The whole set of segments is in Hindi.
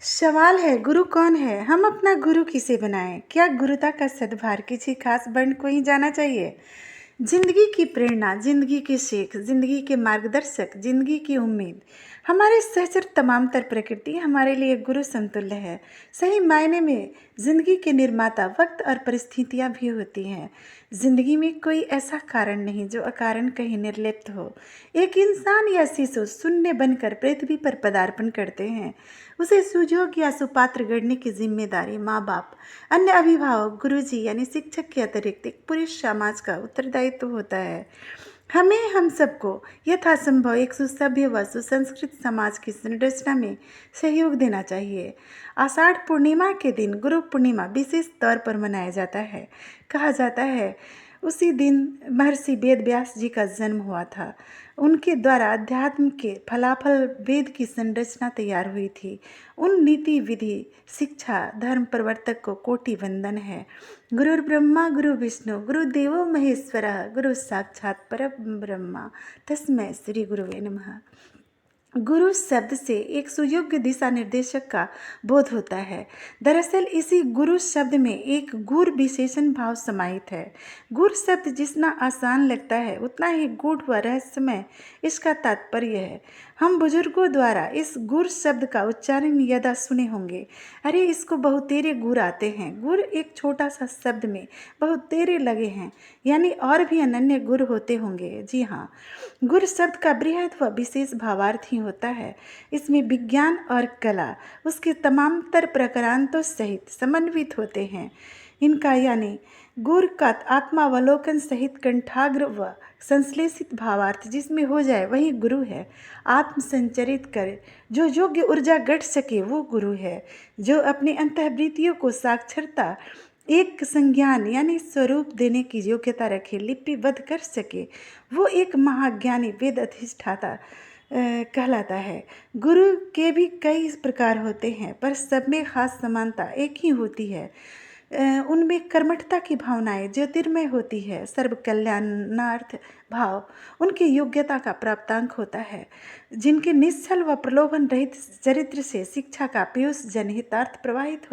सवाल है, गुरु कौन है? हम अपना गुरु किसे बनाएं? क्या गुरुता का सद्भार किसी खास वर्ण को ही जाना चाहिए? जिंदगी की प्रेरणा, जिंदगी के शेख, जिंदगी के मार्गदर्शक, जिंदगी की उम्मीद, हमारे सहचर तमाम तर प्रकृति हमारे लिए गुरु समतुल्य है। सही मायने में जिंदगी के निर्माता वक्त और परिस्थितियां भी होती हैं। जिंदगी में कोई ऐसा कारण नहीं जो अकारण कहीं निर्लिप्त हो। एक इंसान या शिशु शून्य बनकर पृथ्वी पर पदार्पण करते हैं। उसे सुजोग या सुपात्र गढ़ने की जिम्मेदारी माँ बाप, अन्य अभिभावक, गुरुजी यानी शिक्षक के अतिरिक्त एक पूरे समाज का उत्तरदायित्व होता है। हमें हम सबको यथासंभव एक सुसभ्य व सुसंस्कृत समाज की संरचना में सहयोग देना चाहिए। आषाढ़ पूर्णिमा के दिन गुरु पूर्णिमा विशेष तौर पर मनाया जाता है। कहा जाता है उसी दिन महर्षि वेद व्यास जी का जन्म हुआ था। उनके द्वारा अध्यात्म के फलाफल वेद की संरचना तैयार हुई थी। उन नीति विधि शिक्षा धर्म प्रवर्तक को कोटि वंदन है। गुरुर् ब्रह्मा गुरु विष्णु गुरुदेवो महेश्वरः गुरु साक्षात् परब्रह्म तस्मै श्री गुरुवे नमः। गुरु शब्द से एक सुयोग्य दिशा निर्देशक का बोध होता है। दरअसल इसी गुरु शब्द में एक गूढ़ विशेषण भाव समाहित है। गूढ़ शब्द जितना आसान लगता है उतना ही गूढ़ व रहस्यमय इसका तात्पर्य है। हम बुजुर्गों द्वारा इस गूढ़ शब्द का उच्चारण यदा सुने होंगे, अरे इसको बहुतेरे गुर आते हैं। गुर एक छोटा सा शब्द में बहुतेरे लगे हैं, यानी और भी अनन्य गुर होते होंगे। जी हाँ, गुर शब्द का बृहद व विशेष भावार्थ ही होता है। इसमें विज्ञान और कला उसके तमाम तर प्रकारांतों सहित समन्वित होते हैं। इनका यानी गुर का आत्मावलोकन सहित कंठाग्र व संश्लेषित भावार्थ जिसमें हो जाए वही गुरु है। आत्म संचरित कर जो योग्य ऊर्जा गढ़ सके वो गुरु है। जो अपने अंतःवृत्तियों को साक्षरता एक संज्ञान यानी स्वरूप देने की योग्यता रखे, लिपिबद्ध कर सके, वो एक महाज्ञानी वेद अधिष्ठाता कहलाता है। गुरु के भी कई प्रकार होते हैं, पर सब में खास समानता एक ही होती है। उनमें कर्मठता की भावनाएं ज्योतिर्मय होती है। सर्व कल्याणार्थ भाव उनकी योग्यता का प्राप्तांक होता है। जिनके निश्चल व प्रलोभन रहित चरित्र से शिक्षा का पीयूष जनहितार्थ प्रवाहित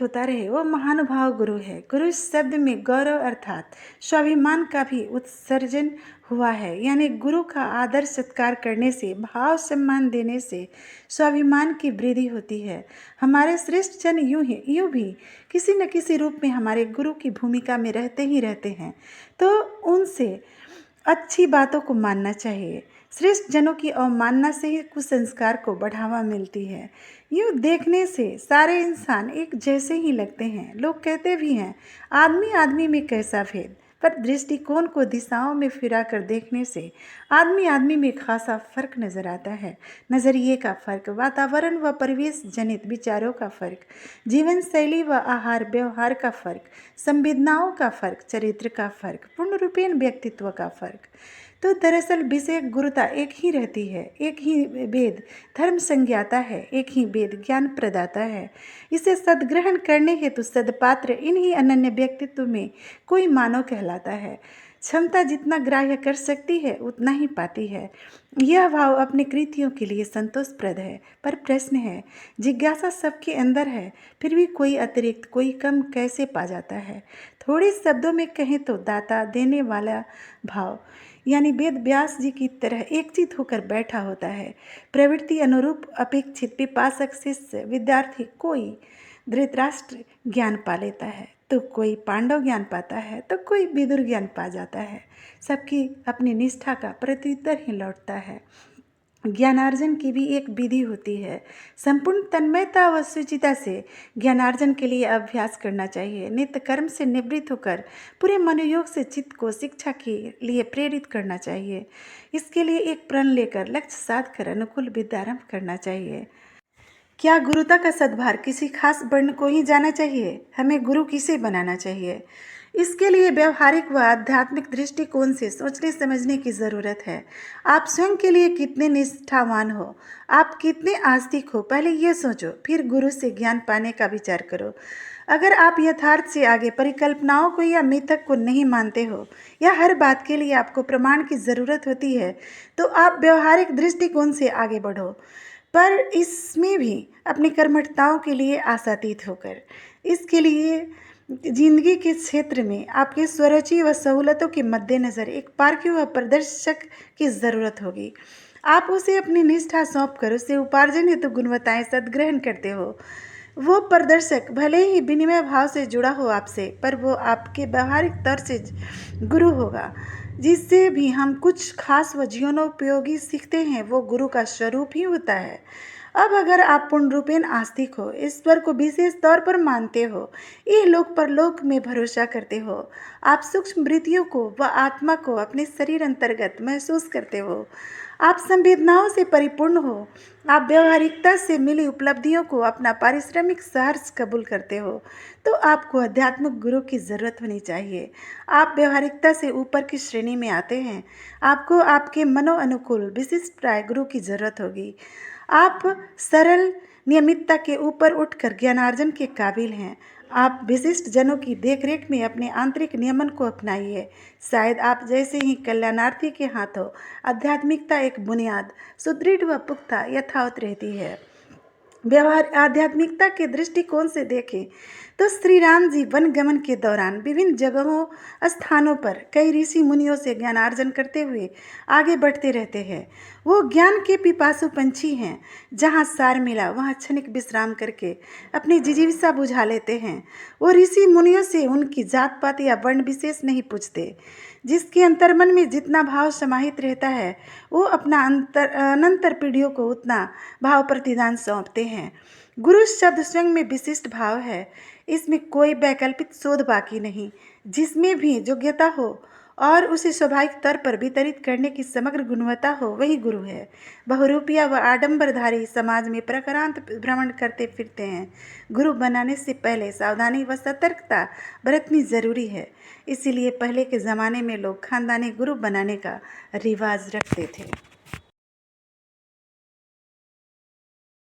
होता रहे, वो महानुभाव गुरु है। गुरु शब्द में गौरव अर्थात स्वाभिमान का भी उत्सर्जन हुआ है। यानी गुरु का आदर सत्कार करने से, भाव सम्मान देने से स्वाभिमान की वृद्धि होती है। हमारे श्रेष्ठ जन यूं भी किसी न किसी रूप में हमारे गुरु की भूमिका में रहते ही रहते हैं, तो उनसे अच्छी बातों को मानना चाहिए। श्रेष्ठ जनों की अवमानना से ही कुसंस्कार को बढ़ावा मिलती है। यूँ देखने से सारे इंसान एक जैसे ही लगते हैं। लोग कहते भी हैं आदमी आदमी में कैसा भेद, पर दृष्टिकोण को दिशाओं में फिरा कर देखने से आदमी आदमी में खासा फर्क नजर आता है। नज़रिए का फर्क, वातावरण व परिवेश जनित विचारों का फर्क, जीवन शैली व आहार व्यवहार का फर्क, संवेदनाओं का फर्क, चरित्र का फर्क, पूर्ण रूपेण व्यक्तित्व का फर्क। तो दरअसल विषय गुरुता एक ही रहती है। एक ही वेद धर्म संज्ञाता है, एक ही वेद ज्ञान प्रदाता है। इसे सद्ग्रहण करने हेतु सदपात्र इन्हीं अनन्य व्यक्तित्व में कोई मानव कहलाता है। क्षमता जितना ग्राह्य कर सकती है उतना ही पाती है। यह भाव अपने कृतियों के लिए संतोषप्रद है, पर प्रश्न है, जिज्ञासा सबके अंदर है, फिर भी कोई अतिरिक्त कोई कम कैसे पा जाता है? थोड़े शब्दों में कहें तो दाता देने वाला भाव यानी वेद व्यास जी की तरह एकचित होकर बैठा होता है। प्रवृत्ति अनुरूप अपेक्षित पिपासक शिष्य विद्यार्थी कोई धृतराष्ट्र ज्ञान पा लेता है, तो कोई पांडव ज्ञान पाता है, तो कोई विदुर ज्ञान पा जाता है। सबकी अपनी निष्ठा का प्रत्युत्तर ही लौटता है। ज्ञानार्जन की भी एक विधि होती है। संपूर्ण तन्मयता व सुचिता से ज्ञानार्जन के लिए अभ्यास करना चाहिए। नित्य कर्म से निवृत्त होकर पूरे मनोयोग से चित्त को शिक्षा के लिए प्रेरित करना चाहिए। इसके लिए एक प्रण लेकर लक्ष्य साध कर अनुकूल विद्यारंभ करना चाहिए। क्या गुरुता का सद्भार किसी खास वर्ण को ही जाना चाहिए? हमें गुरु किसे बनाना चाहिए? इसके लिए व्यवहारिक व आध्यात्मिक दृष्टिकोण से सोचने समझने की ज़रूरत है। आप स्वयं के लिए कितने निष्ठावान हो, आप कितने आस्तिक हो, पहले ये सोचो, फिर गुरु से ज्ञान पाने का विचार करो। अगर आप यथार्थ से आगे परिकल्पनाओं को या मिथक को नहीं मानते हो या हर बात के लिए आपको प्रमाण की ज़रूरत होती है, तो आप व्यवहारिक दृष्टिकोण से आगे बढ़ो, पर इसमें भी अपनी कर्मठताओं के लिए आशातीत होकर। इसके लिए जिंदगी के क्षेत्र में आपके स्वरुचि व सहूलतों के मद्देनज़र एक पारखी व प्रदर्शक की ज़रूरत होगी। आप उसे अपनी निष्ठा सौंप कर उससे उपार्जन हेतु गुणवत्ताएं सदग्रहण करते हो। वो प्रदर्शक भले ही विनिमय भाव से जुड़ा हो आपसे, पर वो आपके व्यवहारिक तौर से गुरु होगा। जिससे भी हम कुछ खास व जीवनोपयोगी सीखते हैं, वो गुरु का स्वरूप ही होता है। अब अगर आप पूर्ण रूपेण आस्तिक हो, ईश्वर को विशेष तौर पर मानते हो, इहलोक परलोक में भरोसा करते हो, आप सूक्ष्म वृत्तियों को व आत्मा को अपने शरीर अंतर्गत महसूस करते हो, आप संवेदनाओं से परिपूर्ण हो, आप व्यवहारिकता से मिली उपलब्धियों को अपना पारिश्रमिक सहर्ष कबूल करते हो, तो आपको आध्यात्मिक गुरु की ज़रूरत होनी चाहिए। आप व्यवहारिकता से ऊपर की श्रेणी में आते हैं, आपको आपके मनोअनुकूल विशिष्ट प्राय गुरु की ज़रूरत होगी। आप सरल नियमितता के ऊपर उठकर ज्ञानार्जन के काबिल हैं। आप विशिष्ट जनों की देखरेख में अपने आंतरिक नियमन को अपनाइए। शायद आप जैसे ही कल्याणार्थी के हाथों आध्यात्मिकता एक बुनियाद सुदृढ़ व पुख्ता यथावत रहती है। व्यवहार आध्यात्मिकता के दृष्टिकोण से देखें तो श्री राम जी वन गमन के दौरान विभिन्न जगहों स्थानों पर कई ऋषि मुनियों से ज्ञानार्जन करते हुए आगे बढ़ते रहते हैं। वो ज्ञान के पिपासु पंछी हैं। जहाँ सार मिला वहाँ क्षणिक विश्राम करके अपनी जिजीविषा बुझा लेते हैं। वो ऋषि मुनियों से उनकी जात पात या वर्ण विशेष नहीं पूछते। जिसके अंतर्मन में जितना भाव समाहित रहता है, वो अपना अनंतर पीढ़ियों को उतना भाव प्रतिदान सौंपते हैं। गुरु शब्द स्वयं में विशिष्ट भाव है। इसमें कोई वैकल्पिक शोध बाकी नहीं। जिसमें भी योग्यता हो और उसे स्वाभाविक तौर पर वितरित करने की समग्र गुणवत्ता हो, वही गुरु है। बहुरूपिया व आडंबरधारी समाज में प्रकारांत भ्रमण करते फिरते हैं। गुरु बनाने से पहले सावधानी व सतर्कता बरतनी जरूरी है। इसीलिए पहले के ज़माने में लोग खानदानी गुरु बनाने का रिवाज रखते थे।